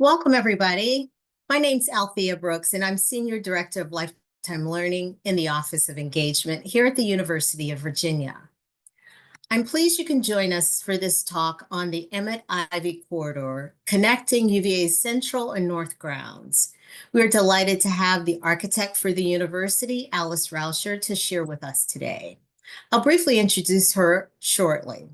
Welcome, everybody. My name's Althea Brooks, and I'm Senior Director of Lifetime Learning in the Office of Engagement here at the University of Virginia. I'm pleased you can join us for this talk on the Emmet Ivy Corridor, connecting UVA's Central and North grounds. We're delighted to have the architect for the university, Alice Rauscher, to share with us today. I'll briefly introduce her shortly.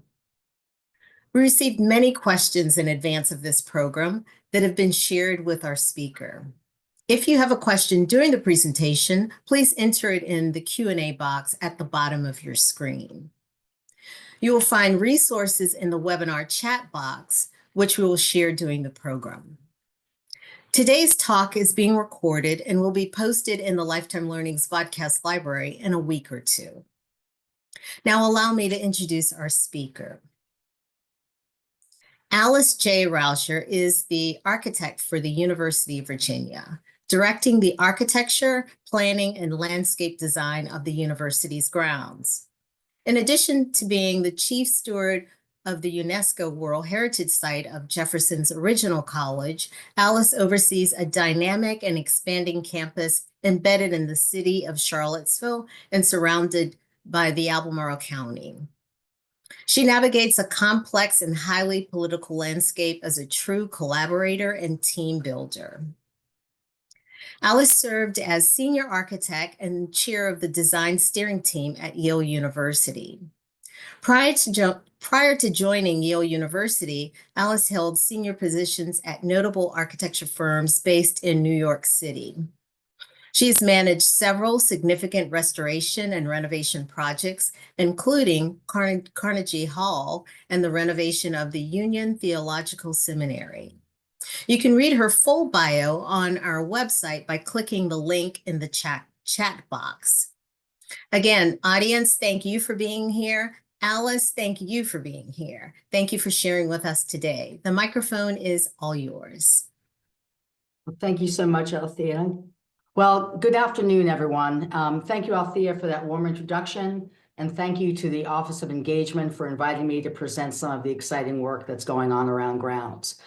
We received many questions in advance of this program that have been shared with our speaker. If you have a question during the presentation, please enter it in the Q&A box at the bottom of your screen. You will find resources in the webinar chat box, which we will share during the program. Today's talk is being recorded and will be posted in the Lifetime Learning's podcast library in a week or two. Now allow me to introduce our speaker. Alice J. Rauscher is the architect for the University of Virginia, directing the architecture, planning, and landscape design of the university's grounds. In addition to being the chief steward of the UNESCO World Heritage Site of Jefferson's original college, Alice oversees a dynamic and expanding campus embedded in the city of Charlottesville and surrounded by the Albemarle County. She navigates a complex and highly political landscape as a true collaborator and team builder. Alice served as senior architect and chair of the design steering team at Yale University. Prior to joining Yale University, Alice held senior positions at notable architecture firms based in New York City. She has managed several significant restoration and renovation projects, including Carnegie Hall and the renovation of the Union Theological Seminary. You can read her full bio on our website by clicking the link in the chat box. Again, audience, thank you for being here. Alice, thank you for being here. Thank you for sharing with us today. The microphone is all yours. Well, thank you so much, Althea. Well, good afternoon, everyone. Thank you, Althea, for that warm introduction, and thank you to the Office of Engagement for inviting me to present some of the exciting work that's going on around grounds.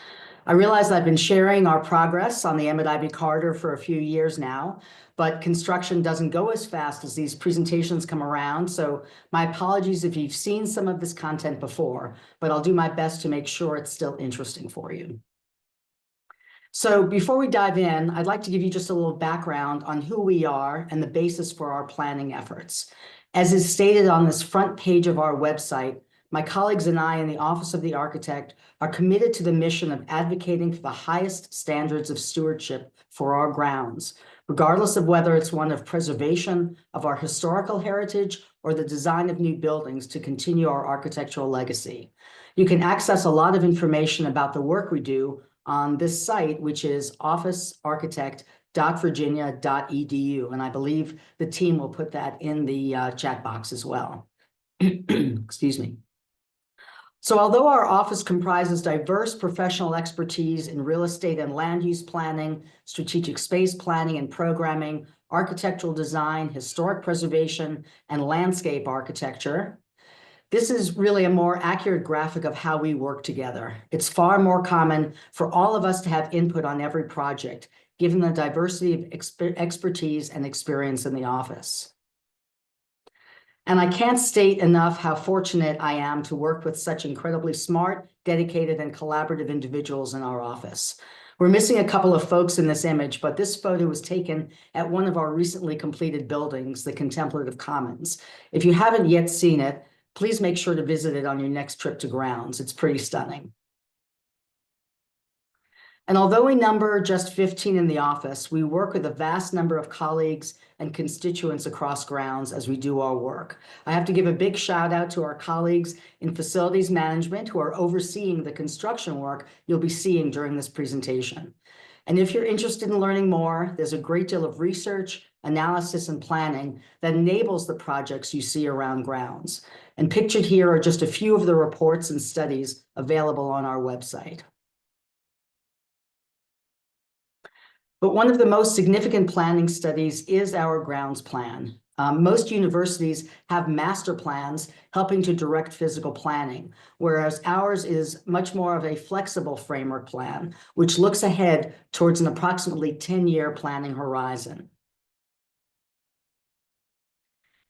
I realize I've been sharing our progress on the Emmet Ivy Corridor for a few years now, but construction doesn't go as fast as these presentations come around, so my apologies if you've seen some of this content before, but I'll do my best to make sure it's still interesting for you. So before we dive in, I'd like to give you just a little background on who we are and the basis for our planning efforts. As is stated on this front page of our website, my colleagues and I in the Office of the Architect are committed to the mission of advocating for the highest standards of stewardship for our grounds, regardless of whether it's one of preservation of our historical heritage or the design of new buildings to continue our architectural legacy. You can access a lot of information about the work we do on this site, which is officearchitect.virginia.edu. And I believe the team will put that in the chat box as well. Excuse me. So although our office comprises diverse professional expertise in real estate and land use planning, strategic space planning and programming, architectural design, historic preservation, and landscape architecture, this is really a more accurate graphic of how we work together. It's far more common for all of us to have input on every project, given the diversity of expertise and experience in the office. And I can't state enough how fortunate I am to work with such incredibly smart, dedicated, and collaborative individuals in our office. We're missing a couple of folks in this image, but this photo was taken at one of our recently completed buildings, the Contemplative Commons. If you haven't yet seen it, please make sure to visit it on your next trip to grounds. It's pretty stunning. And although we number just 15 in the office, we work with a vast number of colleagues and constituents across grounds as we do our work. I have to give a big shout out to our colleagues in facilities management who are overseeing the construction work you'll be seeing during this presentation. And if you're interested in learning more, there's a great deal of research, analysis, and planning that enables the projects you see around grounds. And pictured here are just a few of the reports and studies available on our website. But one of the most significant planning studies is our grounds plan. Most universities have master plans helping to direct physical planning, whereas ours is much more of a flexible framework plan, which looks ahead towards an approximately 10-year planning horizon.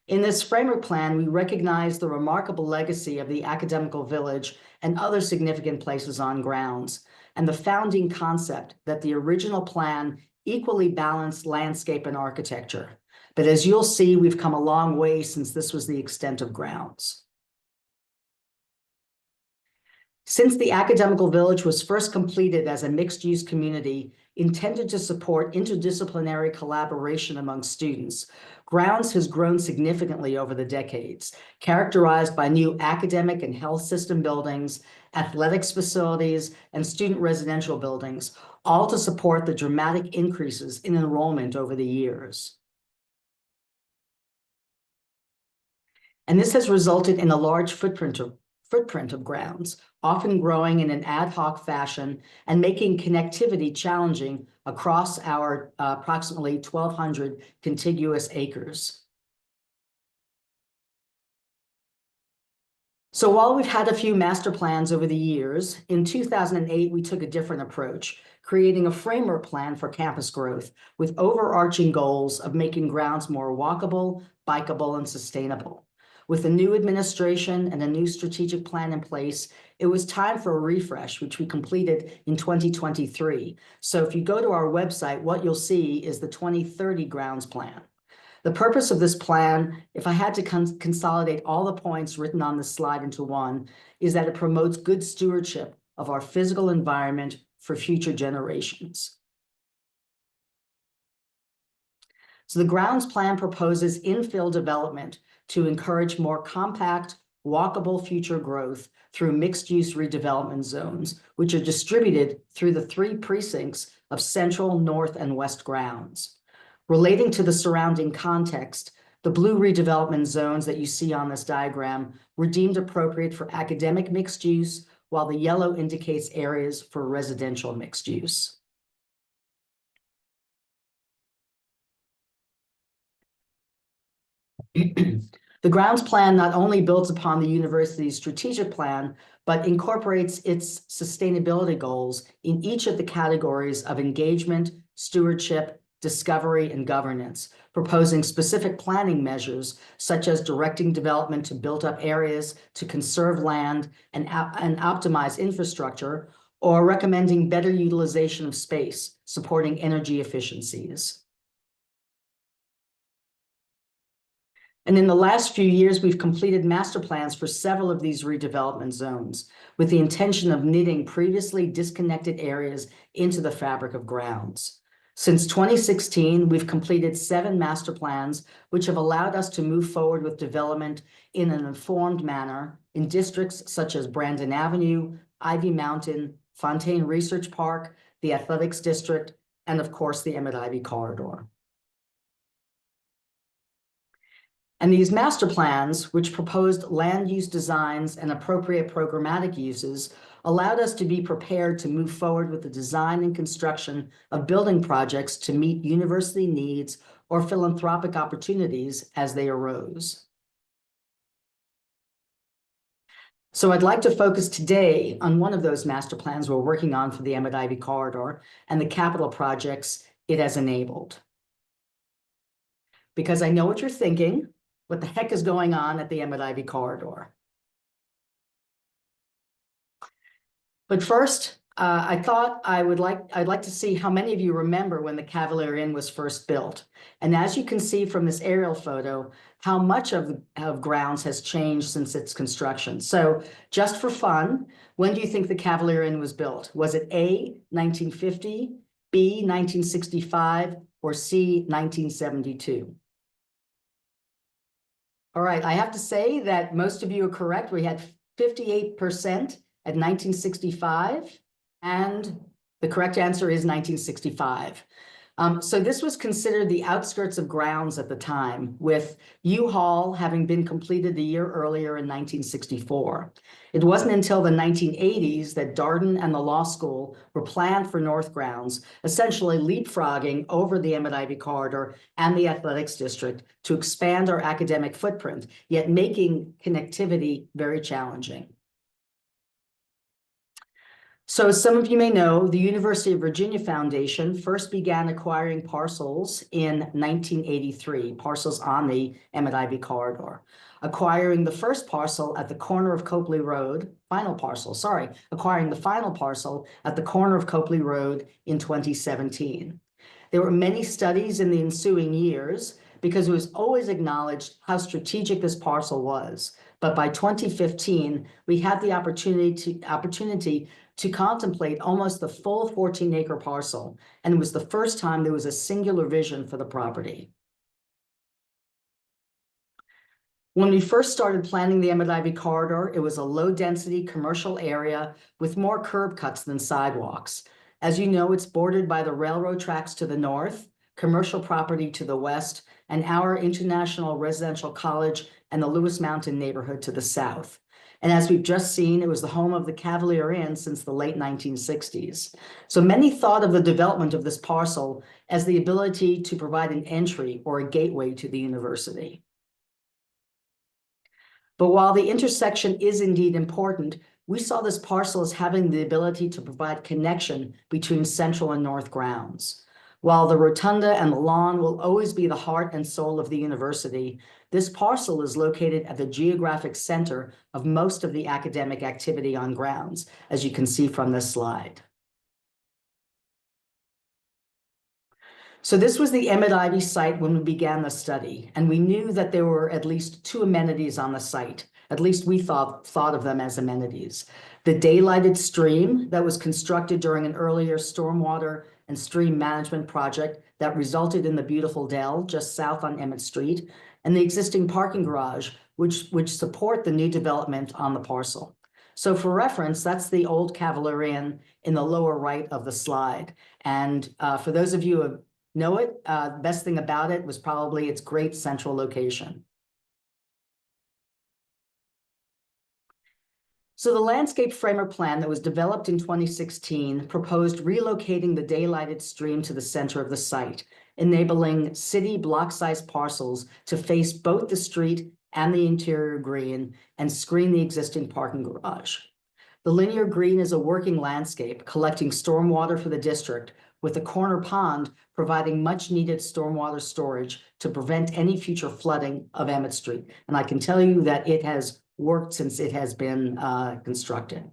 In this framework plan, we recognize the remarkable legacy of the Academical Village and other significant places on grounds, and the founding concept that the original plan equally balanced landscape and architecture. But as you'll see, we've come a long way since this was the extent of grounds. Since the Academical Village was first completed as a mixed-use community intended to support interdisciplinary collaboration among students, grounds has grown significantly over the decades, characterized by new academic and health system buildings, athletics facilities, and student residential buildings, all to support the dramatic increases in enrollment over the years. And this has resulted in a large footprint of grounds, often growing in an ad hoc fashion and making connectivity challenging across our approximately 1,200 contiguous acres. So while we've had a few master plans over the years, in 2008, we took a different approach, creating a framework plan for campus growth with overarching goals of making grounds more walkable, bikeable, and sustainable. With a new administration and a new strategic plan in place, it was time for a refresh, which we completed in 2023. So if you go to our website, what you'll see is the 2030 grounds plan. The purpose of this plan, if I had to consolidate all the points written on this slide into one, is that it promotes good stewardship of our physical environment for future generations. So the grounds plan proposes infill development to encourage more compact, walkable future growth through mixed-use redevelopment zones, which are distributed through the 3 precincts of Central, North, and West grounds. Relating to the surrounding context, the blue redevelopment zones that you see on this diagram were deemed appropriate for academic mixed use, while the yellow indicates areas for residential mixed use. The grounds plan not only builds upon the university's strategic plan, but incorporates its sustainability goals in each of the categories of engagement, stewardship, discovery, and governance, proposing specific planning measures such as directing development to built-up areas to conserve land and optimize infrastructure, or recommending better utilization of space, supporting energy efficiencies. And in the last few years, we've completed master plans for several of these redevelopment zones with the intention of knitting previously disconnected areas into the fabric of grounds. Since 2016, we've completed 7 master plans, which have allowed us to move forward with development in an informed manner in districts such as Brandon Avenue, Ivy Mountain, Fontaine Research Park, the Athletics District, and of course, the Emmet Ivy Corridor. And these master plans, which proposed land use designs and appropriate programmatic uses, allowed us to be prepared to move forward with the design and construction of building projects to meet university needs or philanthropic opportunities as they arose. So I'd like to focus today on one of those master plans we're working on for the Emmet Ivy Corridor and the capital projects it has enabled. Because I know what you're thinking. What the heck is going on at the Emmet Ivy Corridor? But first, I thought I'd like to see how many of you remember when the Cavalier Inn was first built. And as you can see from this aerial photo, how much of grounds has changed since its construction. So just for fun, when do you think the Cavalier Inn was built? Was it A, 1950, B, 1965, or C, 1972? All right, I have to say that most of you are correct. We had 58% at 1965, and the correct answer is 1965. So this was considered the outskirts of grounds at the time, with U-Hall having been completed a year earlier in 1964. It wasn't until the 1980s that Darden and the law school were planned for North Grounds, essentially leapfrogging over the Emmet Ivy Corridor and the athletics district to expand our academic footprint, yet making connectivity very challenging. So as some of you may know, the University of Virginia Foundation first began acquiring parcels in 1983, parcels on the Emmet Ivy Corridor, acquiring the first parcel at the corner of Copley Road, acquiring the final parcel at the corner of Copley Road in 2017. There were many studies in the ensuing years because it was always acknowledged how strategic this parcel was. But by 2015, we had the opportunity to contemplate almost the full 14-acre parcel, and it was the first time there was a singular vision for the property. When we first started planning the Emmet Ivy Corridor, it was a low-density commercial area with more curb cuts than sidewalks. As you know, it's bordered by the railroad tracks to the north, commercial property to the west, and our International Residential College and the Lewis Mountain neighborhood to the south. And as we've just seen, it was the home of the Cavalier Inn since the late 1960s. So many thought of the development of this parcel as the ability to provide an entry or a gateway to the university. But while the intersection is indeed important, we saw this parcel as having the ability to provide connection between central and north grounds. While the rotunda and the lawn will always be the heart and soul of the university, this parcel is located at the geographic center of most of the academic activity on grounds, as you can see from this slide. So this was the Emmet Ivy site when we began the study, and we knew that there were at least 2 amenities on the site. At least we thought of them as amenities. The daylighted stream that was constructed during an earlier stormwater and stream management project that resulted in the beautiful dell just south on Emmet Street, and the existing parking garage, which support the new development on the parcel. So for reference, that's the old Cavalier Inn in the lower right of the slide. And for those of you who know it, the best thing about it was probably its great central location. So the landscape framer plan that was developed in 2016 proposed relocating the daylighted stream to the center of the site, enabling city block-sized parcels to face both the street and the interior green and screen the existing parking garage. The linear green is a working landscape collecting stormwater for the district, with the corner pond providing much-needed stormwater storage to prevent any future flooding of Emmet Street. And I can tell you that it has worked since it has been constructed.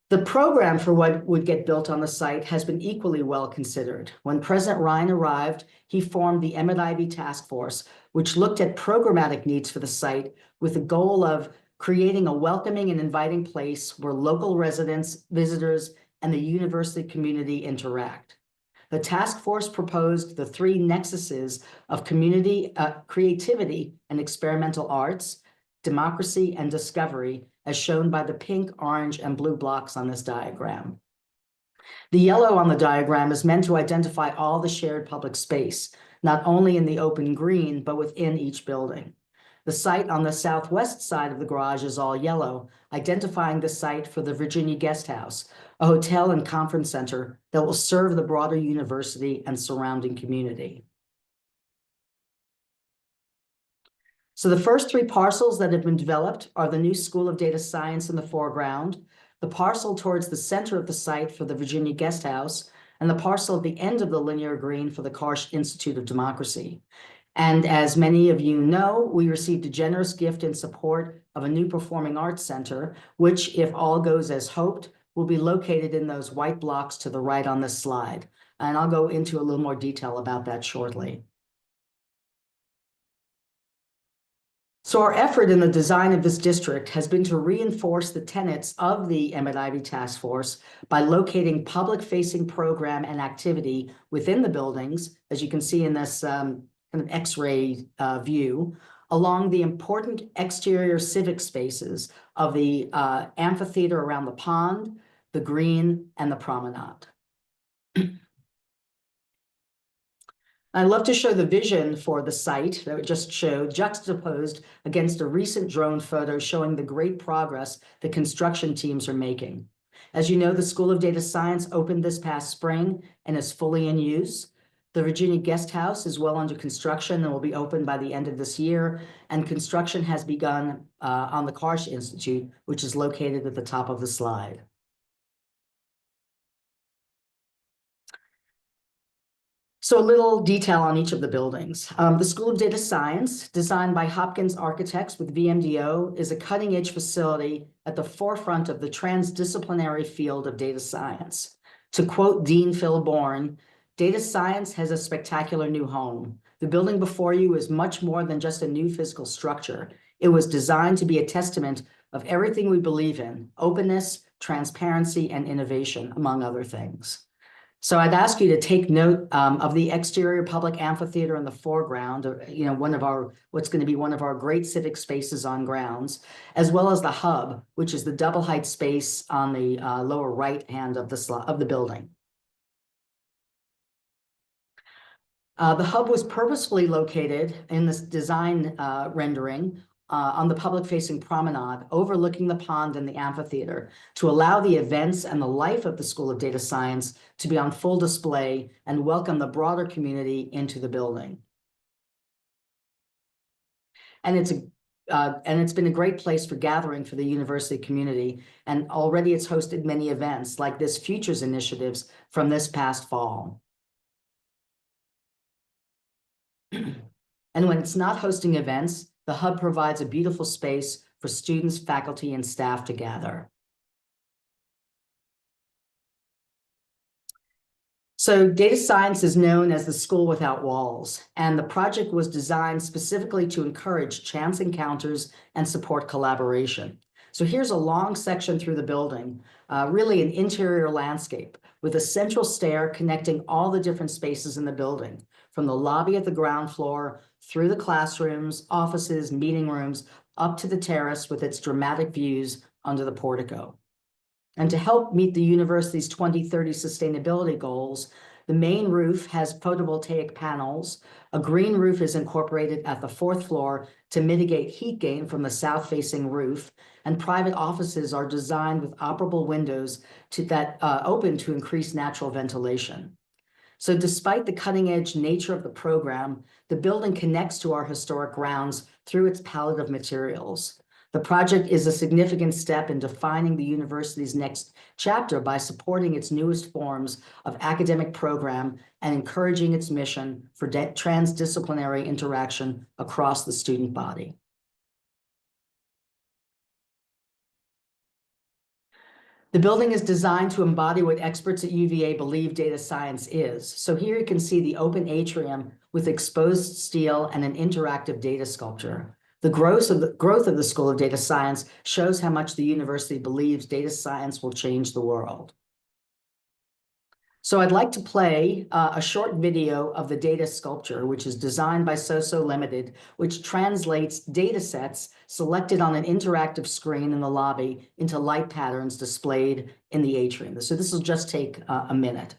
The program for what would get built on the site has been equally well considered. When President Ryan arrived, he formed the Emmet Ivy Task Force, which looked at programmatic needs for the site with the goal of creating a welcoming and inviting place where local residents, visitors, and the university community interact. The task force proposed the 3 nexuses of community, creativity and experimental arts, democracy and discovery, as shown by the pink, orange, and blue blocks on this diagram. The yellow on the diagram is meant to identify all the shared public space, not only in the open green, but within each building. The site on the southwest side of the garage is all yellow, identifying the site for the Virginia Guesthouse, a hotel and conference center that will serve the broader university and surrounding community. So the first 3 parcels that have been developed are the new School of Data Science in the foreground, the parcel towards the center of the site for the Virginia Guesthouse, and the parcel at the end of the linear green for the Karsh Institute of Democracy. And as many of you know, we received a generous gift in support of a new performing arts center, which, if all goes as hoped, will be located in those white blocks to the right on this slide. And I'll go into a little more detail about that shortly. So our effort in the design of this district has been to reinforce the tenets of the Emmet Ivy Task Force by locating public-facing program and activity within the buildings, as you can see in this kind of X-ray view, along the important exterior civic spaces of the amphitheater around the pond, the green, and the promenade. I'd love to show the vision for the site that we just showed, juxtaposed against a recent drone photo showing the great progress the construction teams are making. As you know, the School of Data Science opened this past spring and is fully in use. The Virginia Guesthouse is well under construction and will be open by the end of this year. And construction has begun on the Karsh Institute, which is located at the top of the slide. So a little detail on each of the buildings. The School of Data Science, designed by Hopkins architects with VMDO, is a cutting-edge facility at the forefront of the transdisciplinary field of data science. To quote Dean Phil Bourne, "Data science has a spectacular new home. The building before you is much more than just a new physical structure. It was designed to be a testament of everything we believe in: openness, transparency, and innovation, among other things." So I'd ask you to take note of the exterior public amphitheater in the foreground, what's going to be one of our great civic spaces on grounds, as well as the hub, which is the double height space on the lower right hand of the building. The hub was purposefully located in this design rendering on the public-facing promenade overlooking the pond and the amphitheater to allow the events and the life of the School of Data Science to be on full display and welcome the broader community into the building. And it's been a great place for gathering for the university community, and already it's hosted many events like this Futures initiatives from this past fall. And when it's not hosting events, the hub provides a beautiful space for students, faculty, and staff to gather. So data science is known as the school without walls, and the project was designed specifically to encourage chance encounters and support collaboration. So here's a long section through the building, really an interior landscape with a central stair connecting all the different spaces in the building, from the lobby at the ground floor, through the classrooms, offices, meeting rooms, up to the terrace with its dramatic views under the portico. And to help meet the university's 2030 sustainability goals, the main roof has photovoltaic panels. A green roof is incorporated at the 4th floor to mitigate heat gain from the south-facing roof, and private offices are designed with operable windows that open to increase natural ventilation. So despite the cutting-edge nature of the program, the building connects to our historic grounds through its palette of materials. The project is a significant step in defining the university's next chapter by supporting its newest forms of academic program and encouraging its mission for transdisciplinary interaction across the student body. The building is designed to embody what experts at UVA believe data science is. So here you can see the open atrium with exposed steel and an interactive data sculpture. The growth of the School of Data Science shows how much the university believes data science will change the world. So I'd like to play a short video of the data sculpture, which is designed by SoSo Limited, which translates data sets selected on an interactive screen in the lobby into light patterns displayed in the atrium. So this will just take a minute.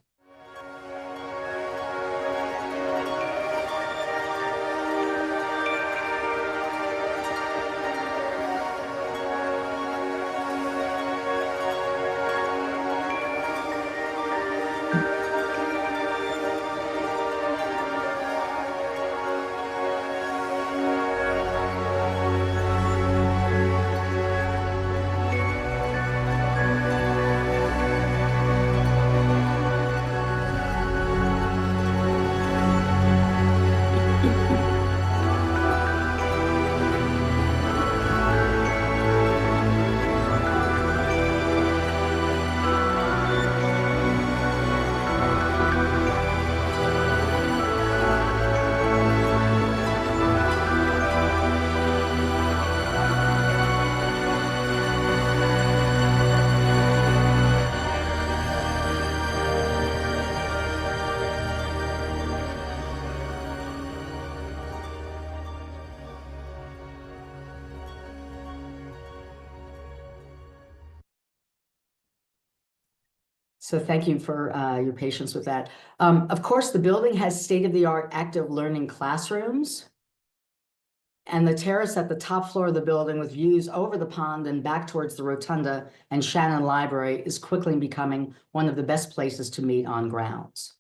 So thank you for your patience with that. Of course, the building has state-of-the-art active learning classrooms. And the terrace at the top floor of the building with views over the pond and back towards the Rotunda and Shannon Library is quickly becoming one of the best places to meet on grounds.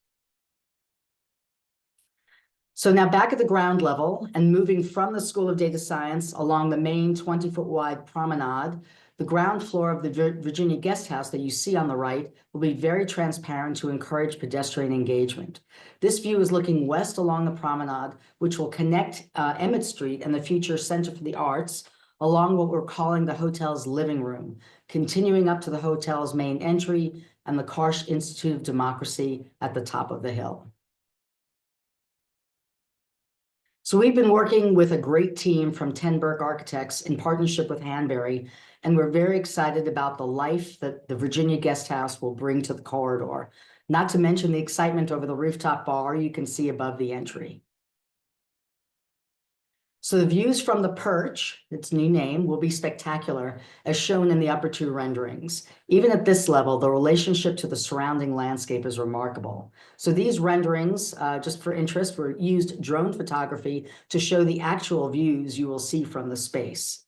So now back at the ground level and moving from the School of Data Science along the main 20-foot wide promenade, the ground floor of the Virginia Guesthouse that you see on the right will be very transparent to encourage pedestrian engagement. This view is looking west along the promenade, which will connect Emmet Street and the future Center for the Arts along what we're calling the hotel's living room, continuing up to the hotel's main entry and the Karsh Institute of Democracy at the top of the hill. So we've been working with a great team from Ten Burke Architects in partnership with Hanbury, and we're very excited about the life that the Virginia Guesthouse will bring to the corridor, not to mention the excitement over the rooftop bar you can see above the entry. So the views from the perch, its new name, will be spectacular, as shown in the upper two renderings. Even at this level, the relationship to the surrounding landscape is remarkable. So these renderings, just for interest, used drone photography to show the actual views you will see from the space.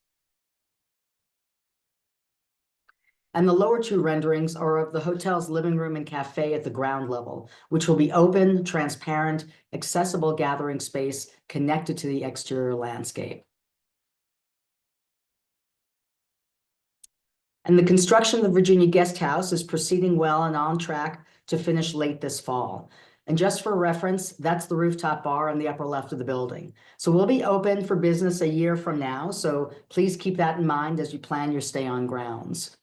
And the lower two renderings are of the hotel's living room and cafe at the ground level, which will be open, transparent, accessible gathering space connected to the exterior landscape. And the construction of the Virginia Guesthouse is proceeding well and on track to finish late this fall. And just for reference, that's the rooftop bar on the upper left of the building. So we'll be open for business a year from now, so please keep that in mind as you plan your stay on grounds.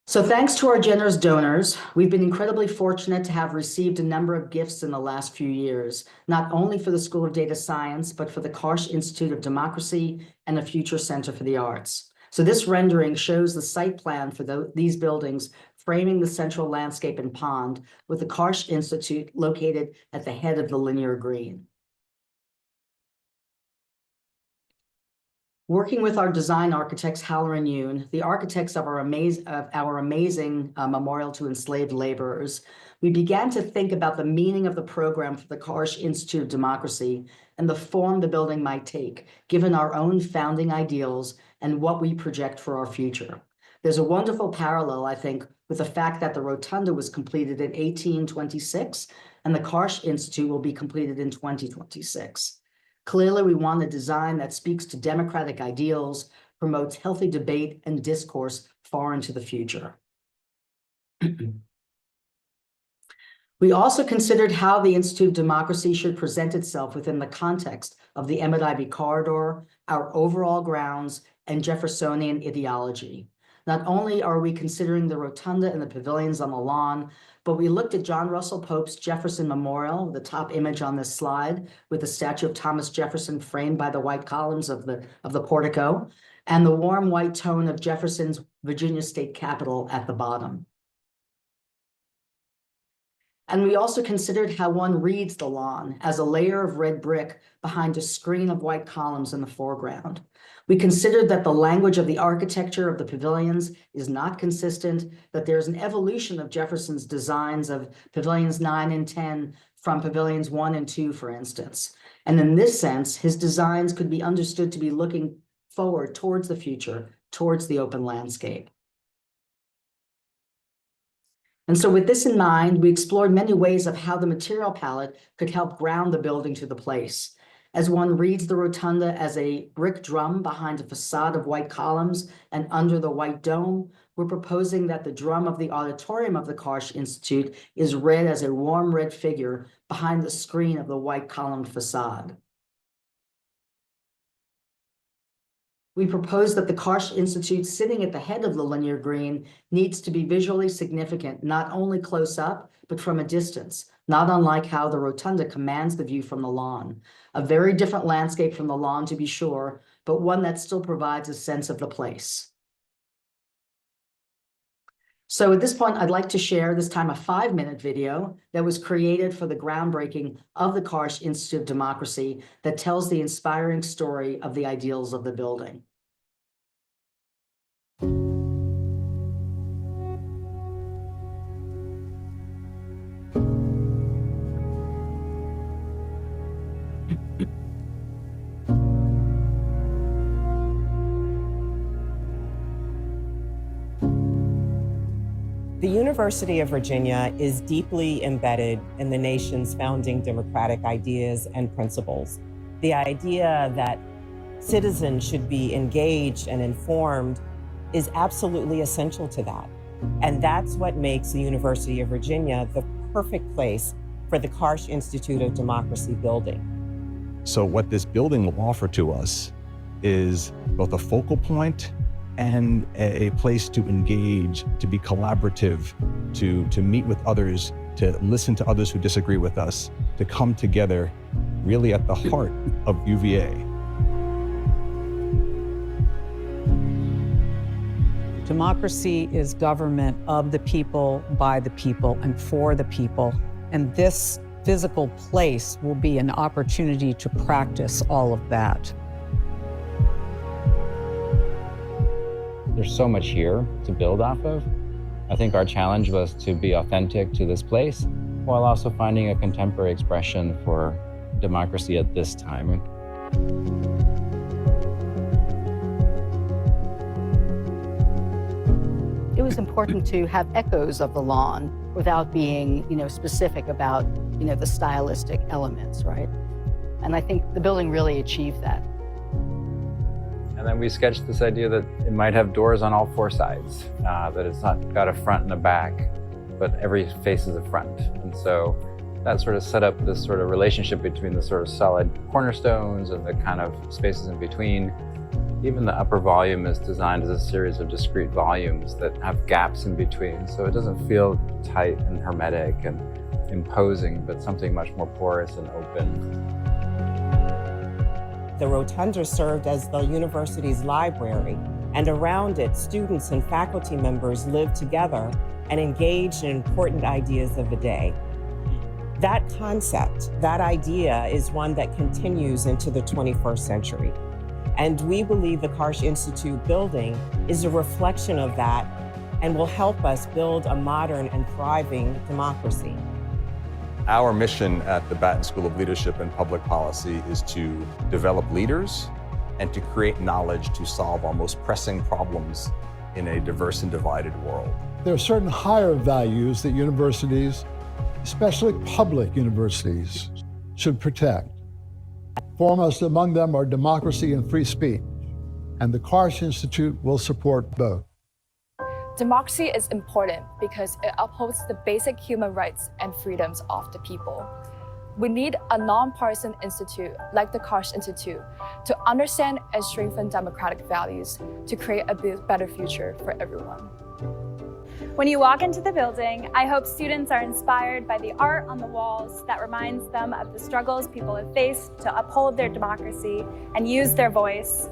So thanks to our generous donors, we've been incredibly fortunate to have received a number of gifts in the last few years, not only for the School of Data Science, but for the Karsh Institute of Democracy and the Future Center for the Arts. So this rendering shows the site plan for these buildings framing the central landscape and pond, with the Karsh Institute located at the head of the linear green. Working with our design architects, Haller and Yoon, the architects of our amazing memorial to enslaved laborers, we began to think about the meaning of the program for the Karsh Institute of Democracy and the form the building might take, given our own founding ideals and what we project for our future. There's a wonderful parallel, I think, with the fact that the Rotunda was completed in 1826 and the Karsh Institute will be completed in 2026. Clearly, we want a design that speaks to democratic ideals, promotes healthy debate and discourse far into the future. We also considered how the Institute of Democracy should present itself within the context of the Emmet Ivy Corridor, our overall grounds, and Jeffersonian ideology. Not only are we considering the rotunda and the pavilions on the lawn, but we looked at John Russell Pope's Jefferson Memorial, the top image on this slide, with the statue of Thomas Jefferson framed by the white columns of the portico, and the warm white tone of Jefferson's Virginia State Capitol at the bottom. And we also considered how one reads the lawn as a layer of red brick behind a screen of white columns in the foreground. We considered that the language of the architecture of the pavilions is not consistent, that there's an evolution of Jefferson's designs of pavilions 9 and 10 from pavilions 1 and 2, for instance. And in this sense, his designs could be understood to be looking forward towards the future, towards the open landscape. And so with this in mind, we explored many ways of how the material palette could help ground the building to the place. As one reads the rotunda as a brick drum behind a facade of white columns and under the white dome, we're proposing that the drum of the auditorium of the Karsh Institute is read as a warm red figure behind the screen of the white columned facade. We propose that the Karsh Institute sitting at the head of the linear green needs to be visually significant, not only close up, but from a distance, not unlike how the rotunda commands the view from the lawn. A very different landscape from the lawn, to be sure, but one that still provides a sense of the place. So at this point, I'd like to share this time a 5-minute video that was created for the groundbreaking of the Karsh Institute of Democracy that tells the inspiring story of the ideals of the building. University of Virginia is deeply embedded in the nation's founding democratic ideas and principles. The idea that citizens should be engaged and informed is absolutely essential to that. And that's what makes the University of Virginia the perfect place for the Karsh Institute of Democracy building. So what this building will offer to us is both a focal point and a place to engage, to be collaborative, to meet with others, to listen to others who disagree with us, to come together really at the heart of UVA. Democracy is government of the people, by the people, and for the people. And this physical place will be an opportunity to practice all of that. There's so much here to build off of. I think our challenge was to be authentic to this place while also finding a contemporary expression for democracy at this time. It was important to have echoes of the lawn without being, specific about, the stylistic elements, right? And I think the building really achieved that. And then we sketched this idea that it might have doors on all four sides, that it's not got a front and a back, but every face is a front. And so that sort of set up this sort of relationship between the sort of solid cornerstones and the kind of spaces in between. Even the upper volume is designed as a series of discrete volumes that have gaps in between. So it doesn't feel tight and hermetic and imposing, but something much more porous and open. The rotunda served as the university's library, and around it, students and faculty members lived together and engaged in important ideas of the day. That concept, that idea, is one that continues into the 21st century. And we believe the Karsh Institute building is a reflection of that and will help us build a modern and thriving democracy. Our mission at the Batten School of Leadership and Public Policy is to develop leaders and to create knowledge to solve our most pressing problems in a diverse and divided world. There are certain higher values that universities, especially public universities, should protect. Foremost among them are democracy and free speech, and the Karsh Institute will support both. Democracy is important because it upholds the basic human rights and freedoms of the people. We need a nonpartisan institute like the Karsh Institute to understand and strengthen democratic values to create a better future for everyone. When you walk into the building, I hope students are inspired by the art on the walls that reminds them of the struggles people have faced to uphold their democracy and use their voice.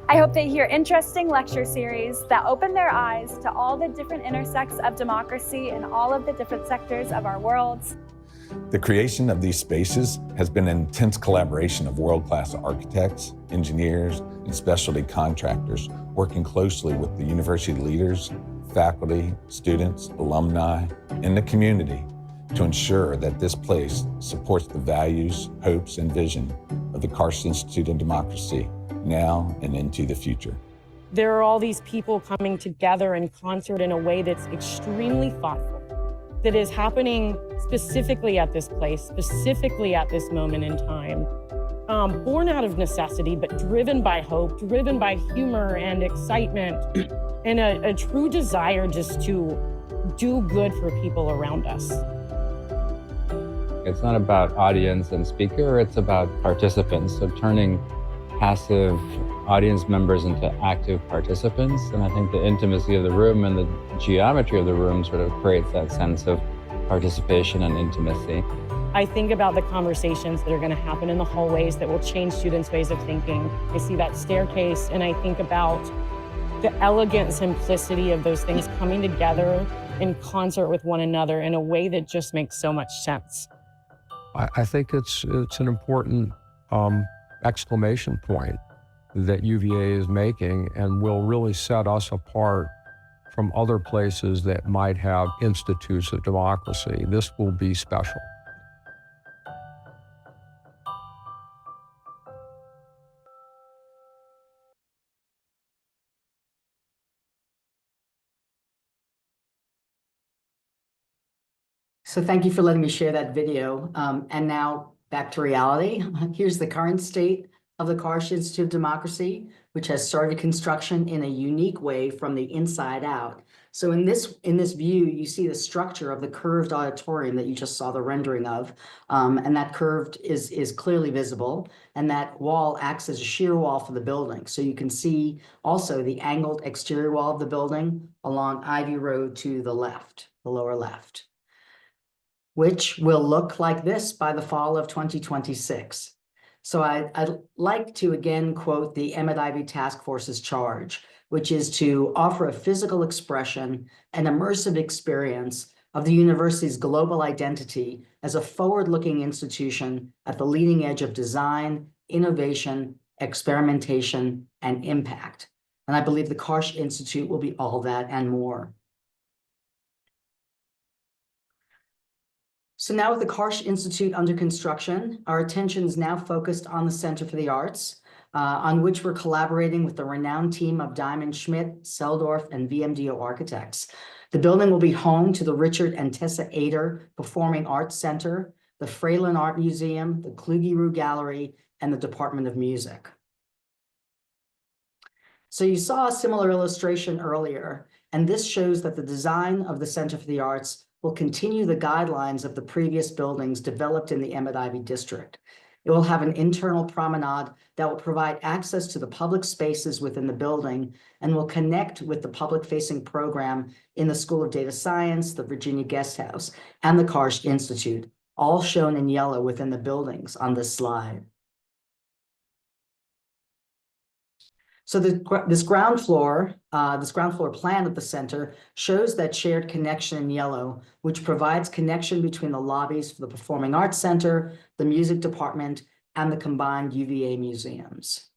I hope they hear interesting lecture series that open their eyes to all the different intersects of democracy in all of the different sectors of our world. The creation of these spaces has been an intense collaboration of world-class architects, engineers, and specialty contractors working closely with the university leaders, faculty, students, alumni, and the community to ensure that this place supports the values, hopes, and vision of the Karsh Institute of Democracy now and into the future. There are all these people coming together in concert in a way that's extremely thoughtful, that is happening specifically at this place, specifically at this moment in time, born out of necessity, but driven by hope, driven by humor and excitement, and a true desire just to do good for people around us. It's not about audience and speaker, it's about participants. So turning passive audience members into active participants. And I think the intimacy of the room and the geometry of the room sort of creates that sense of participation and intimacy. I think about the conversations that are going to happen in the hallways that will change students' ways of thinking. I see that staircase and I think about the elegant simplicity of those things coming together in concert with one another in a way that just makes so much sense. I think it's an important exclamation point that UVA is making and will really set us apart from other places that might have institutes of democracy. This will be special. So thank you for letting me share that video. And now back to reality. Here's the current state of the Karsh Institute of Democracy, which has started construction in a unique way from the inside out. So in this view, you see the structure of the curved auditorium that you just saw the rendering of, and that curved is clearly visible, and that wall acts as a shear wall for the building. So you can see also the angled exterior wall of the building along Ivy Road to the left, the lower left, which will look like this by the fall of 2026. So I'd like to again quote the Emmet Ivy Task Force's charge, which is to offer a physical expression and immersive experience of the university's global identity as a forward-looking institution at the leading edge of design, innovation, experimentation, and impact. And I believe the Karsh Institute will be all that and more. So now with the Karsh Institute under construction, our attention is now focused on the Center for the Arts, on which we're collaborating with the renowned team of Diamond Schmidt, Seldorf, and VMDO architects. The building will be home to the Richard and Tessa Ader Performing Arts Center, the Fralin Art Museum, the Kluge-Ruhe Gallery, and the Department of Music. So you saw a similar illustration earlier, and this shows that the design of the Center for the Arts will continue the guidelines of the previous buildings developed in the Emmet Ivy district. It will have an internal promenade that will provide access to the public spaces within the building and will connect with the public-facing program in the School of Data Science, the Virginia Guesthouse, and the Karsh Institute, all shown in yellow within the buildings on this slide. So this ground floor plan of the center shows that shared connection in yellow, which provides connection between the lobbies for the Performing Arts Center, the music department, and the combined UVA museums.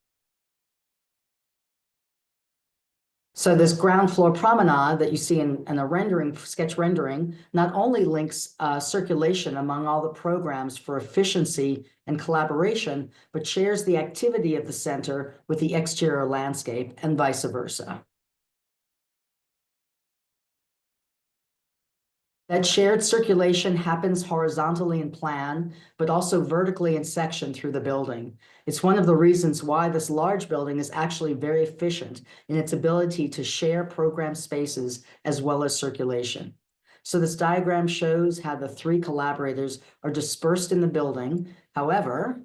So this ground floor promenade that you see in a sketch rendering not only links circulation among all the programs for efficiency and collaboration, but shares the activity of the center with the exterior landscape and vice versa. That shared circulation happens horizontally in plan, but also vertically in section through the building. It's one of the reasons why this large building is actually very efficient in its ability to share program spaces as well as circulation. So this diagram shows how the three collaborators are dispersed in the building. However,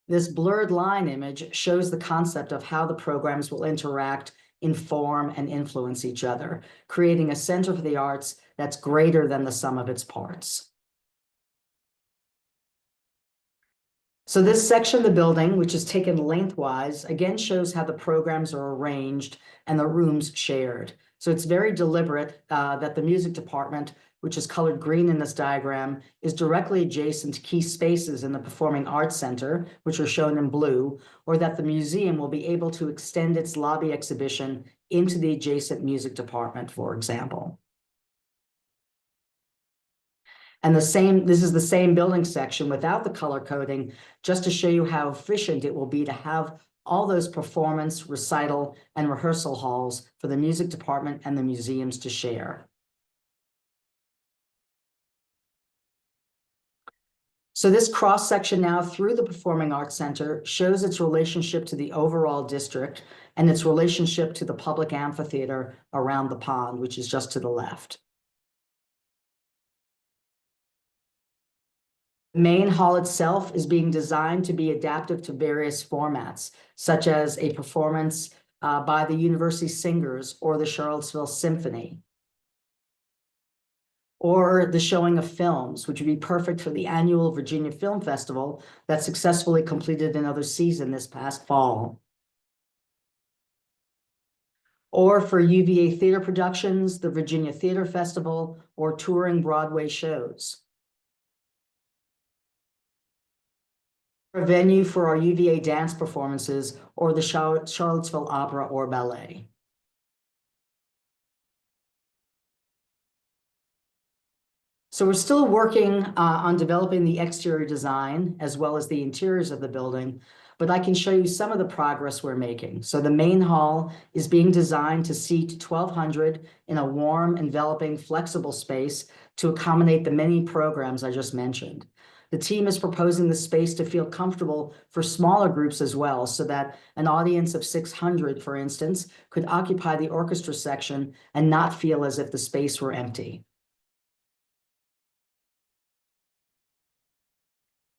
this blurred line image shows the concept of how the programs will interact, inform, and influence each other, creating a center for the arts that's greater than the sum of its parts. So this section of the building, which is taken lengthwise, again shows how the programs are arranged and the rooms shared. So it's very deliberate that the music department, which is colored green in this diagram, is directly adjacent to key spaces in the Performing Arts Center, which are shown in blue, or that the museum will be able to extend its lobby exhibition into the adjacent music department, for example. And this is the same building section without the color coding, just to show you how efficient it will be to have all those performance, recital, and rehearsal halls for the music department and the museums to share. So this cross-section now through the Performing Arts Center shows its relationship to the overall district and its relationship to the public amphitheater around the pond, which is just to the left. The main hall itself is being designed to be adaptive to various formats, such as a performance by the University Singers or the Charlottesville Symphony, or the showing of films, which would be perfect for the annual Virginia Film Festival that successfully completed another season this past fall. Or for UVA theater productions, the Virginia Theater Festival, or touring Broadway shows. A venue for our UVA dance performances, or the Charlottesville Opera or Ballet. So we're still working on developing the exterior design as well as the interiors of the building, but I can show you some of the progress we're making. So the main hall is being designed to seat 1,200 in a warm, enveloping, flexible space to accommodate the many programs I just mentioned. The team is proposing the space to feel comfortable for smaller groups as well, so that an audience of 600, for instance, could occupy the orchestra section and not feel as if the space were empty.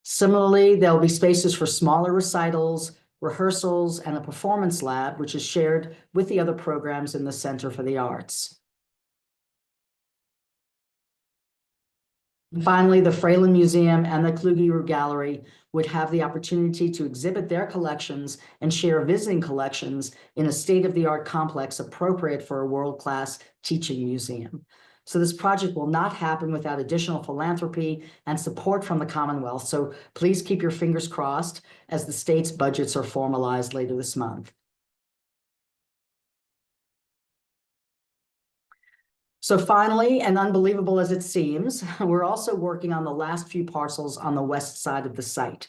Similarly, there'll be spaces for smaller recitals, rehearsals, and a performance lab, which is shared with the other programs in the Center for the Arts. Finally, the Fralin Museum and the Kluge Gallery would have the opportunity to exhibit their collections and share visiting collections in a state-of-the-art complex appropriate for a world-class teaching museum. So this project will not happen without additional philanthropy and support from the Commonwealth. So please keep your fingers crossed as the state's budgets are formalized later this month. So finally, and unbelievable as it seems, we're also working on the last few parcels on the west side of the site.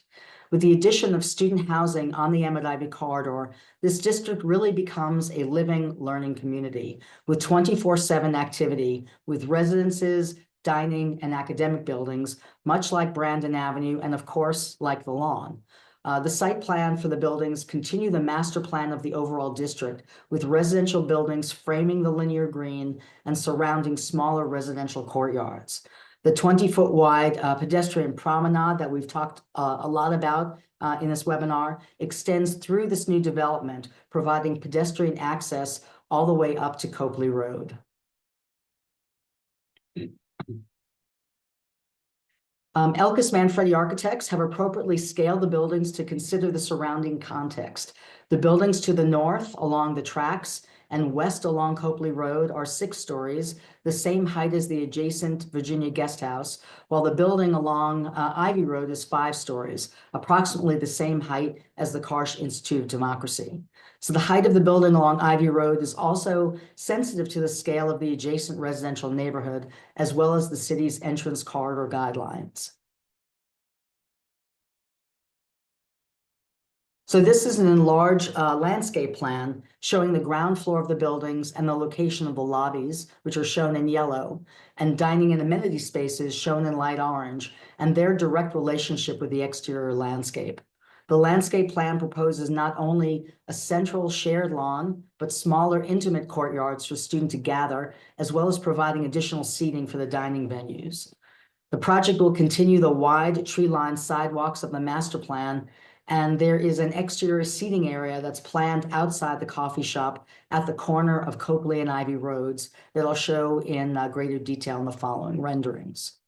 With the addition of student housing on the Emmet Ivy corridor, this district really becomes a living, learning community with 24/7 activity, with residences, dining, and academic buildings, much like Brandon Avenue, and of course, like the lawn. The site plan for the buildings continue the master plan of the overall district, with residential buildings framing the linear green and surrounding smaller residential courtyards. The 20-foot wide pedestrian promenade that we've talked a lot about in this webinar extends through this new development, providing pedestrian access all the way up to Copley Road. Elkis Manfredi Architects have appropriately scaled the buildings to consider the surrounding context. The buildings to the north along the tracks and west along Copley Road are 6 stories, the same height as the adjacent Virginia Guesthouse, while the building along Ivy Road is 5 stories, approximately the same height as the Karsh Institute of Democracy. So the height of the building along Ivy Road is also sensitive to the scale of the adjacent residential neighborhood, as well as the city's entrance corridor guidelines. So this is an enlarged landscape plan showing the ground floor of the buildings and the location of the lobbies, which are shown in yellow, and dining and amenity spaces shown in light orange, and their direct relationship with the exterior landscape. The landscape plan proposes not only a central shared lawn, but smaller intimate courtyards for students to gather, as well as providing additional seating for the dining venues. The project will continue the wide tree-lined sidewalks of the master plan, and there is an exterior seating area that's planned outside the coffee shop at the corner of Copley and Ivy Roads that I'll show in greater detail in the following renderings.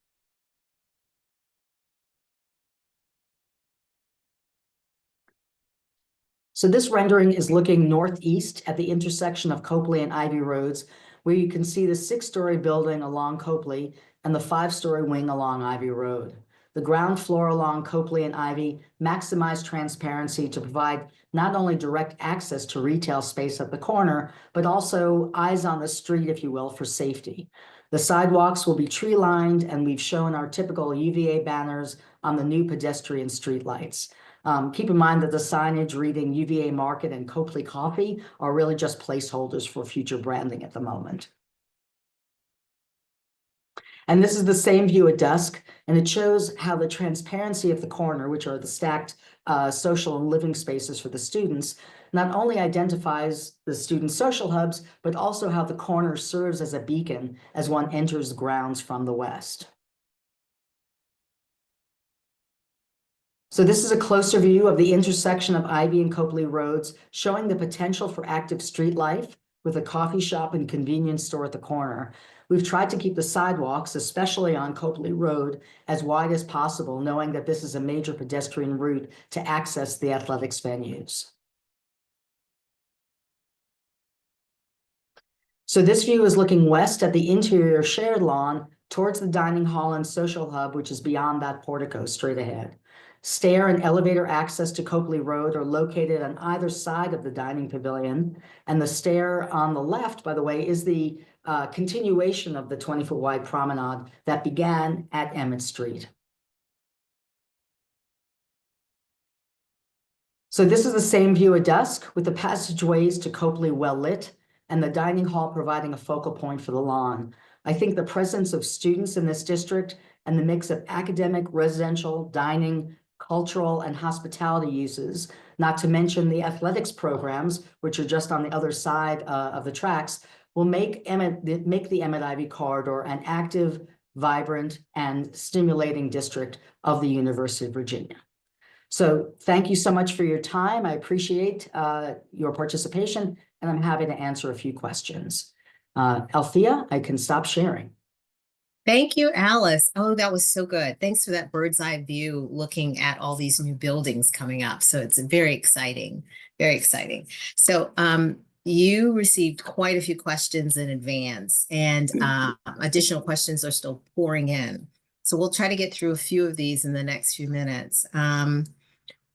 So this rendering is looking northeast at the intersection of Copley and Ivy Roads, where you can see the 6-story building along Copley and the 5-story wing along Ivy Road. The ground floor along Copley and Ivy maximize transparency to provide not only direct access to retail space at the corner, but also eyes on the street, if you will, for safety. The sidewalks will be tree-lined, and we've shown our typical UVA banners on the new pedestrian streetlights. Keep in mind that the signage reading UVA Market and Copley Coffee are really just placeholders for future branding at the moment. And this is the same view at dusk, and it shows how the transparency of the corner, which are the stacked social and living spaces for the students, not only identifies the student social hubs, but also how the corner serves as a beacon as one enters the grounds from the west. So this is a closer view of the intersection of Ivy and Copley Roads, showing the potential for active street life with a coffee shop and convenience store at the corner. We've tried to keep the sidewalks, especially on Copley Road, as wide as possible, knowing that this is a major pedestrian route to access the athletics venues. So this view is looking west at the interior shared lawn towards the dining hall and social hub, which is beyond that portico straight ahead. Stair and elevator access to Copley Road are located on either side of the dining pavilion, and the stair on the left, by the way, is the continuation of the 20-foot wide promenade that began at Emmet Street. So this is the same view at dusk, with the passageways to Copley well lit and the dining hall providing a focal point for the lawn. I think the presence of students in this district and the mix of academic, residential, dining, cultural, and hospitality uses, not to mention the athletics programs, which are just on the other side of the tracks, will make the Emmet Ivy corridor an active, vibrant, and stimulating district of the University of Virginia. So thank you so much for your time. I appreciate your participation, and I'm happy to answer a few questions. Althea, I can stop sharing. Thank you, Alice. Oh, that was so good. Thanks for that bird's eye view looking at all these new buildings coming up. So it's very exciting, very exciting. So you received quite a few questions in advance, and additional questions are still pouring in. So we'll try to get through a few of these in the next few minutes.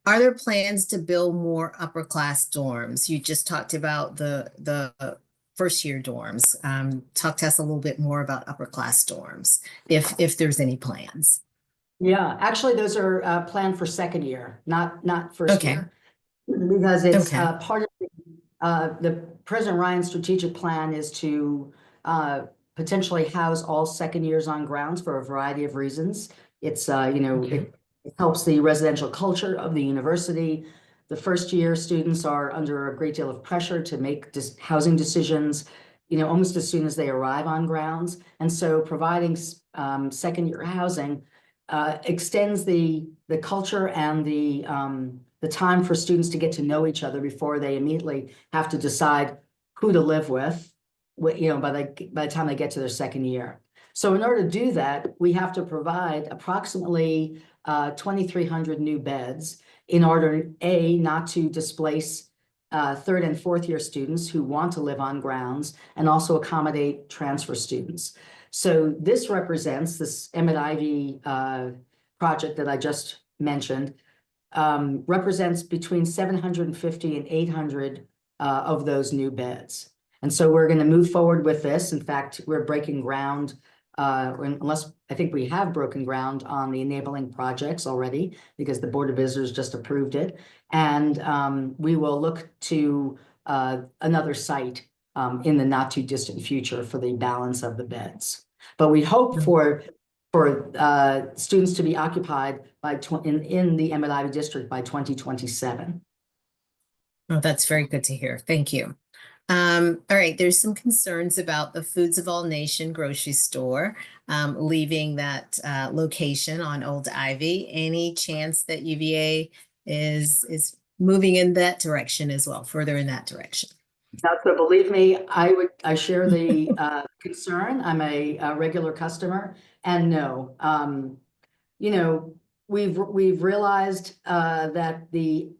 Are there plans to build more upper class dorms? You just talked about the first year dorms. Talk to us a little bit more about upper class dorms, if there's any plans. Yeah, actually, those are planned for second year, not first year, because it's part of the President Ryan's strategic plan is to potentially house all second years on grounds for a variety of reasons. It's it helps the residential culture of the university. The first year students are under a great deal of pressure to make housing decisions, almost as soon as they arrive on grounds. And so providing second year housing extends the culture and the time for students to get to know each other before they immediately have to decide who to live with, by the time they get to their second year. So in order to do that, we have to provide approximately 2,300 new beds in order, A, not to displace third and fourth year students who want to live on grounds, and also accommodate transfer students. So this represents this Emmet Ivy project that I just mentioned, represents between 750 and 800 of those new beds. And so we're going to move forward with this. In fact, we're breaking ground, unless I think we have broken ground on the enabling projects already, because the Board of Visitors just approved it. And we will look to another site in the not too distant future for the balance of the beds. But we hope for students to be occupied in the Emmet Ivy district by 2027. Oh, that's very good to hear. Thank you. All right, there's some concerns about the Foods of All Nation grocery store leaving that location on Old Ivy. Any chance that UVA is moving in that direction as well, further in that direction? So believe me, I share the concern. I'm a regular customer, and no, we've realized that the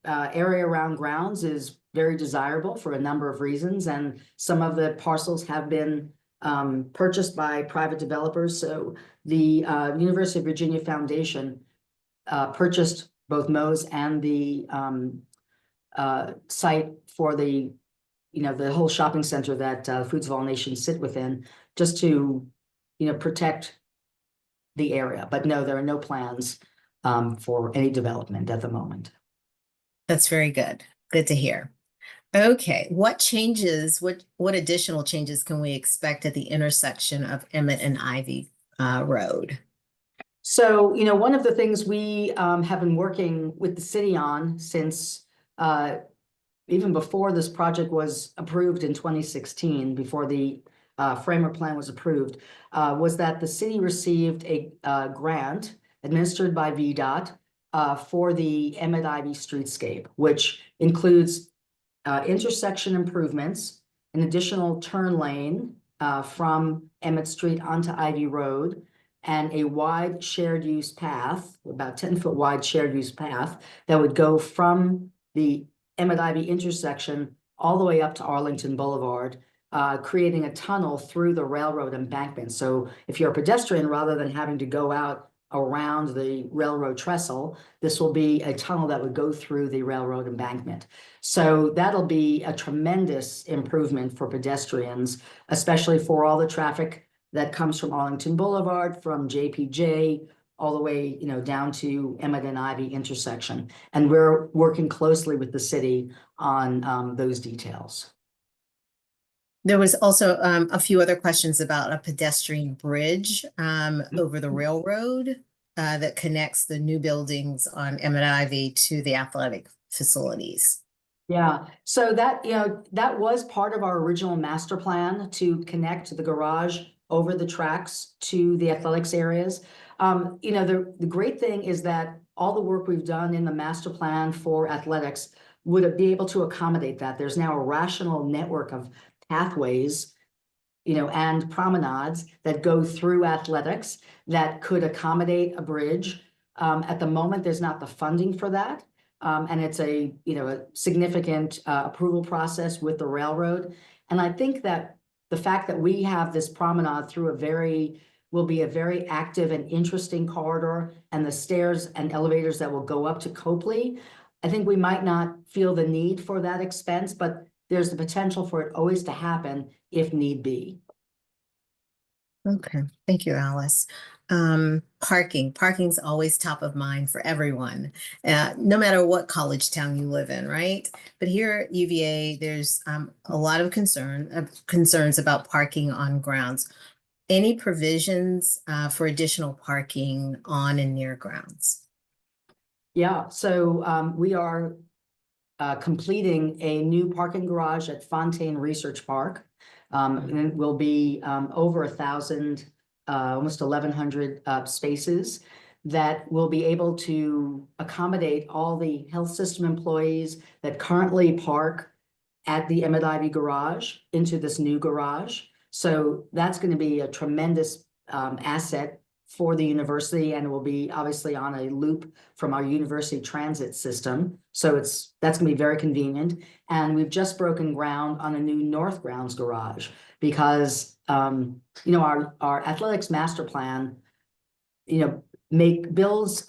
area around grounds is very desirable for a number of reasons, and some of the parcels have been purchased by private developers. So the University of Virginia Foundation purchased both Moe's and the site for the whole shopping center that Foods of All Nations sit within, just to protect the area. But no, there are no plans for any development at the moment. That's very good. Good to hear. Okay, what additional changes can we expect at the intersection of Emmet and Ivy Road? So, one of the things we have been working with the city on since even before this project was approved in 2016, before the framework plan was approved, was that the city received a grant administered by VDOT for the Emmet Ivy streetscape, which includes intersection improvements, an additional turn lane from Emmet Street onto Ivy Road, and a wide shared use path, about 10-foot wide shared use path that would go from the Emmet Ivy intersection all the way up to Arlington Boulevard, creating a tunnel through the railroad embankment. So if you're a pedestrian, rather than having to go out around the railroad trestle, this will be a tunnel that would go through the railroad embankment. So that'll be a tremendous improvement for pedestrians, especially for all the traffic that comes from Arlington Boulevard, from JPJ, all the way, down to Emmet and Ivy intersection. And we're working closely with the city on those details. There was also a few other questions about a pedestrian bridge over the railroad that connects the new buildings on Emmet Ivy to the athletic facilities. Yeah, so that, that was part of our original master plan to connect the garage over the tracks to the athletics areas. The great thing is that all the work we've done in the master plan for athletics would be able to accommodate that. There's now a rational network of pathways, and promenades that go through athletics that could accommodate a bridge. At the moment, there's not the funding for that. And it's a significant approval process with the railroad. And I think that the fact that we have this promenade through will be a very active and interesting corridor, and the stairs and elevators that will go up to Copley, I think we might not feel the need for that expense, but there's the potential for it always to happen if need be. Okay, thank you, Alice. Parking's always top of mind for everyone, no matter what college town you live in, right? But here at UVA, there's a lot of concerns about parking on grounds. Any provisions for additional parking on and near grounds? Yeah, so we are completing a new parking garage at Fontaine Research Park. And it will be over 1,000, almost 1,100 spaces that will be able to accommodate all the health system employees that currently park at the Emmet Ivy garage into this new garage. So that's going to be a tremendous asset for the university, and it will be obviously on a loop from our university transit system. So that's going to be very convenient. And we've just broken ground on a new North Grounds garage because our athletics master plan builds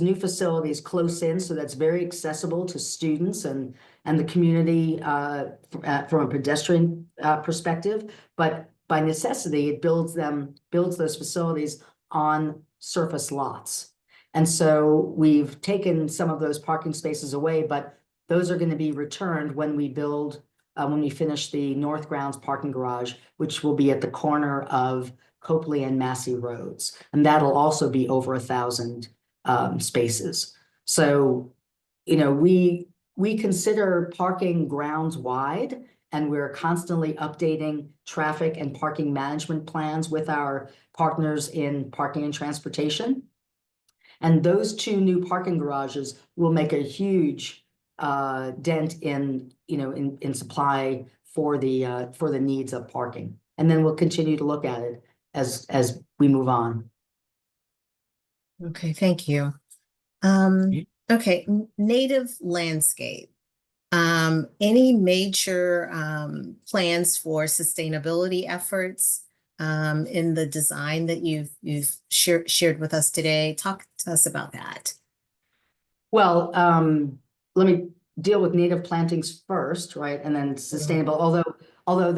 new facilities close in, so that's very accessible to students and the community from a pedestrian perspective. But by necessity, it builds those facilities on surface lots. And so we've taken some of those parking spaces away, but those are going to be returned when we finish the North Grounds parking garage, which will be at the corner of Copley and Massey Roads. And that'll also be over 1,000 spaces. So, we consider parking grounds wide, and we're constantly updating traffic and parking management plans with our partners in parking and transportation. And those two new parking garages will make a huge dent in supply for the needs of parking. And then we'll continue to look at it as we move on. Okay, thank you. Okay, native landscape. Any major plans for sustainability efforts in the design that you've shared with us today? Talk to us about that. Well, let me deal with native plantings first, right? And then sustainable, although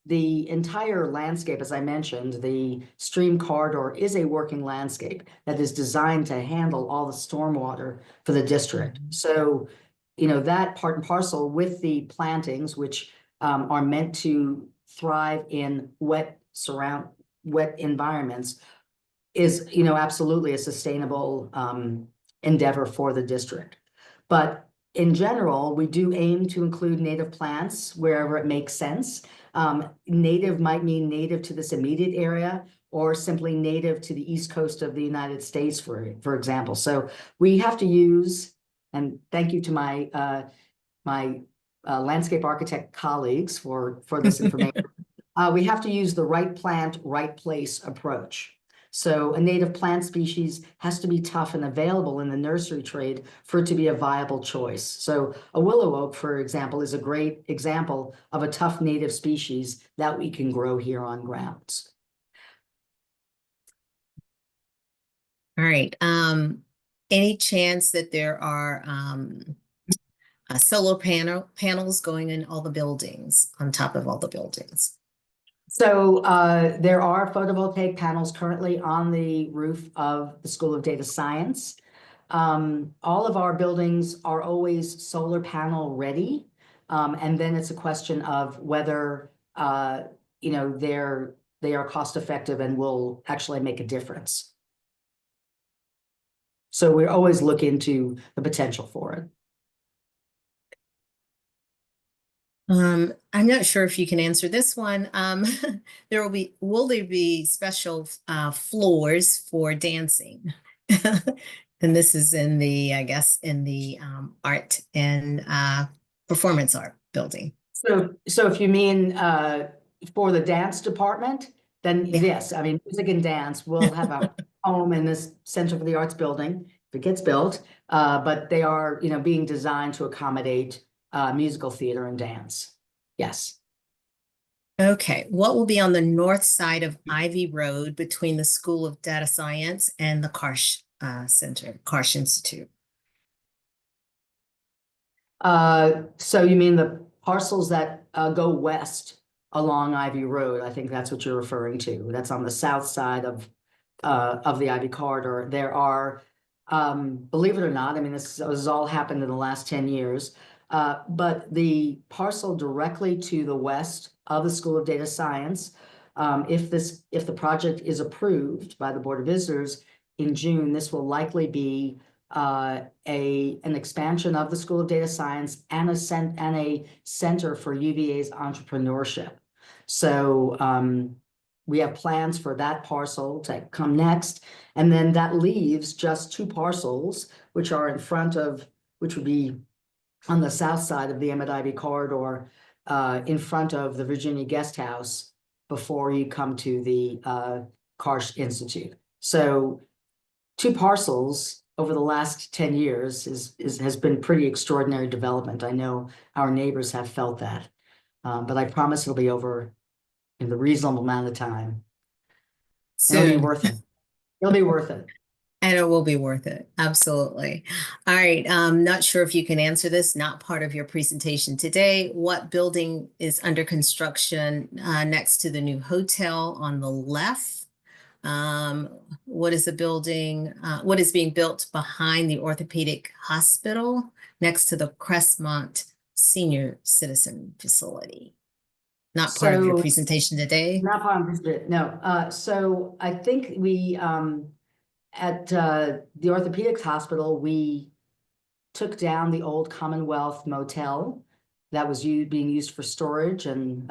the entire landscape, as I mentioned, the stream corridor is a working landscape that is designed to handle all the stormwater for the district. So, that part and parcel with the plantings, which are meant to thrive in wet environments, is, absolutely a sustainable endeavor for the district. But in general, we do aim to include native plants wherever it makes sense. Native might mean native to this immediate area, or simply native to the East Coast of the United States, for example. So we have to use, and thank you to my landscape architect colleagues for this information. We have to use the right plant, right place approach. So a native plant species has to be tough and available in the nursery trade for it to be a viable choice. So a willow oak, for example, is a great example of a tough native species that we can grow here on grounds. All right. Any chance that there are solar panels going in all the buildings, on top of all the buildings? So there are photovoltaic panels currently on the roof of the School of Data Science. All of our buildings are always solar panel ready. And then it's a question of whether, you know, they are cost effective and will actually make a difference. So we always look into the potential for it. I'm not sure if you can answer this one. Will there be special floors for dancing? And this is in the, I guess, in the art and performance art building. So if you mean for the dance department, then yes, I mean, music and dance will have a home in this Center for the Arts building if it gets built. But they are, you know, being designed to accommodate musical theater and dance. Yes. Okay, what will be on the north side of Ivy Road between the School of Data Science and the Karsh Karsh Institute? So you mean the parcels that go west along Ivy Road? I think that's what you're referring to. That's on the south side of the Ivy corridor. There are, believe it or not, I mean, this has all happened in the last 10 years. But the parcel directly to the west of the School of Data Science, if the project is approved by the Board of Visitors in June, this will likely be an expansion of the School of Data Science and a center for UVA's entrepreneurship. So we have plans for that parcel to come next, and then that leaves just two parcels, which are in front of, which would be on the south side of the Emmet Ivy corridor, in front of the Virginia Guesthouse before you come to the Karsh Institute. So two parcels over the last 10 years has been pretty extraordinary development. I know our neighbors have felt that, but I promise it'll be over in the reasonable amount of time. It'll be worth it. It'll be worth it. And it will be worth it. Absolutely. All right. Not sure if you can answer this, not part of your presentation today. What building is under construction next to the new hotel on the left? What is the building? What is being built behind the orthopedic hospital next to the Crestmont Senior Citizen Facility? Not part of your presentation today? Not part of it, no. So I think we, at the orthopedics hospital, we took down the old Commonwealth Motel that was being used for storage and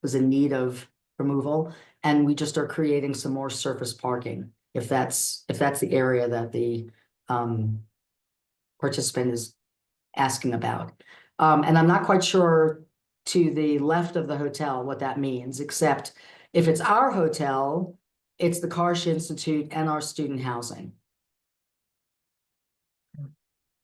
was in need of removal. And we just are creating some more surface parking, if that's the area that the participant is asking about. And I'm not quite sure to the left of the hotel what that means, except if it's our hotel, it's the Karsh Institute and our student housing.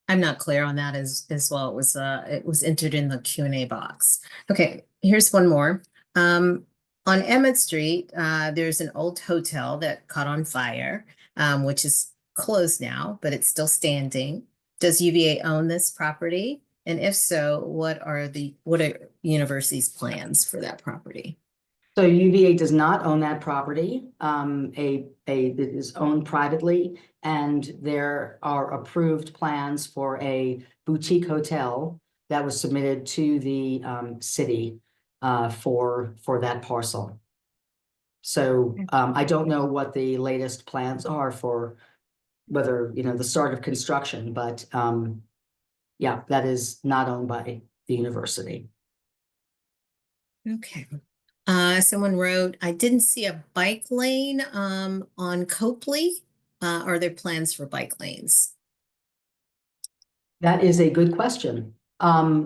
I'm not clear on that as well. It was entered in the Q&A box. Okay, here's one more. On Emmet Street, there's an old hotel that caught on fire, which is closed now, but it's still standing. Does UVA own this property? And if so, what are university's plans for that property? So UVA does not own that property. It is owned privately, and there are approved plans for a boutique hotel that was submitted to the city for that parcel. So I don't know what the latest plans are for whether, you know, the start of construction, but yeah, that is not owned by the university. Okay. Someone wrote, I didn't see a bike lane on Copley. Are there plans for bike lanes? That is a good question. I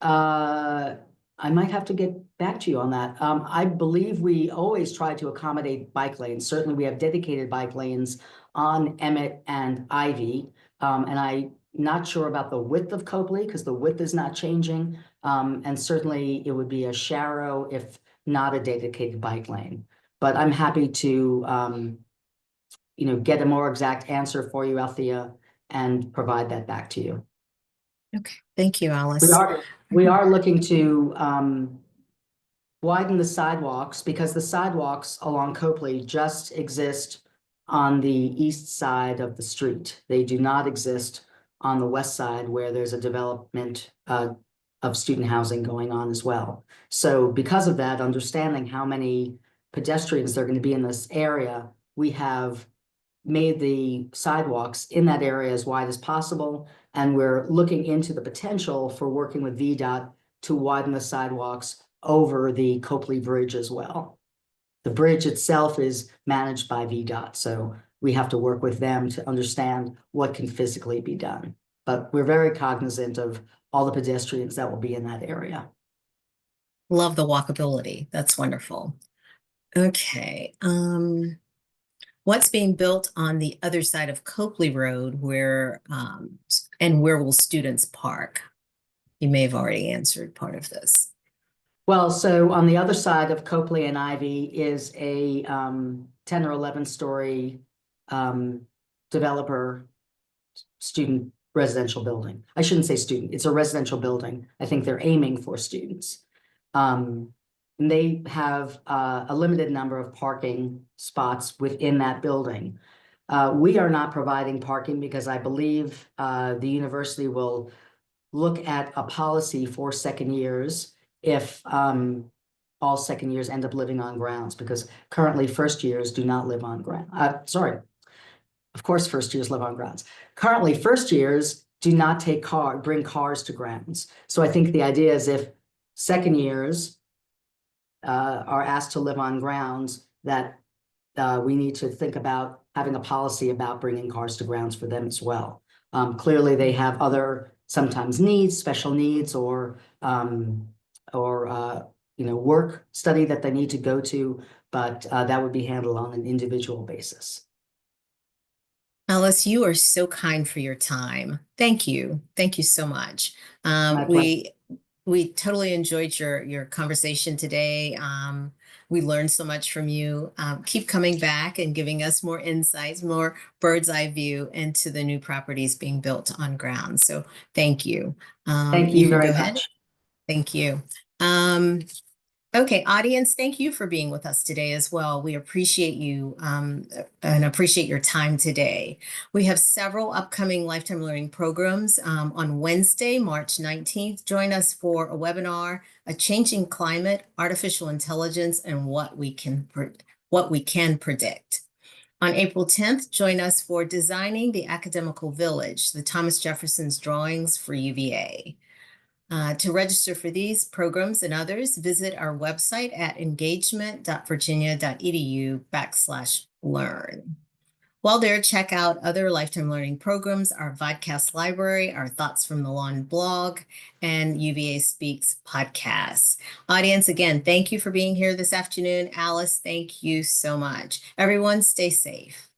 might have to get back to you on that. I believe we always try to accommodate bike lanes. Certainly we have dedicated bike lanes on Emmet and Ivy. And I'm not sure about the width of Copley because the width is not changing. And certainly it would be a sharrow if not a dedicated bike lane. But I'm happy to you know, get a more exact answer for you, Althea, and provide that back to you. Okay, thank you, Alice. We are looking to widen the sidewalks because the sidewalks along Copley just exist on the east side of the street. They do not exist on the west side where there's a development of student housing going on as well. So because of that, understanding how many pedestrians there are going to be in this area, we have made the sidewalks in that area as wide as possible. And we're looking into the potential for working with VDOT to widen the sidewalks over the Copley Bridge as well. The bridge itself is managed by VDOT, so we have to work with them to understand what can physically be done. But we're very cognizant of all the pedestrians that will be in that area. Love the walkability. That's wonderful. Okay. What's being built on the other side of Copley Road and where will students park? You may have already answered part of this. Well, so on the other side of Copley and Ivy is a 10 or 11 story developer student residential building. I shouldn't say student, it's a residential building. I think they're aiming for students. And they have a limited number of parking spots within that building. We are not providing parking because I believe the university will look at a policy for second years if all second years end up living on grounds, because currently first years do not live on ground. Of course, first years live on grounds. Currently, first years do not bring cars to grounds. So I think the idea is if second years are asked to live on grounds, that we need to think about having a policy about bringing cars to grounds for them as well. Clearly, they have other sometimes needs, special needs, or work study that they need to go to, but that would be handled on an individual basis. Alice, you are so kind for your time. Thank you. Thank you so much. We totally enjoyed your conversation today. We learned so much from you. Keep coming back and giving us more insights, more bird's eye view into the new properties being built on ground. So thank you. Thank you very ahead. much. Thank you. Okay, audience, thank you for being with us today as well. We appreciate you and appreciate your time today. We have several upcoming Lifetime Learning programs. On Wednesday, March 19th, join us for a webinar, A Changing Climate, Artificial Intelligence, and What We Can Predict. On April 10th, join us for Designing the Academical Village, the Thomas Jefferson's Drawings for UVA. To register for these programs and others, visit our website at engagement.virginia.edu/learn. While there, check out other Lifetime Learning programs, our vodcast library, our Thoughts from the Lawn blog, and UVA Speaks podcasts. Audience, again, thank you for being here this afternoon. Alice, thank you so much. Everyone, stay safe.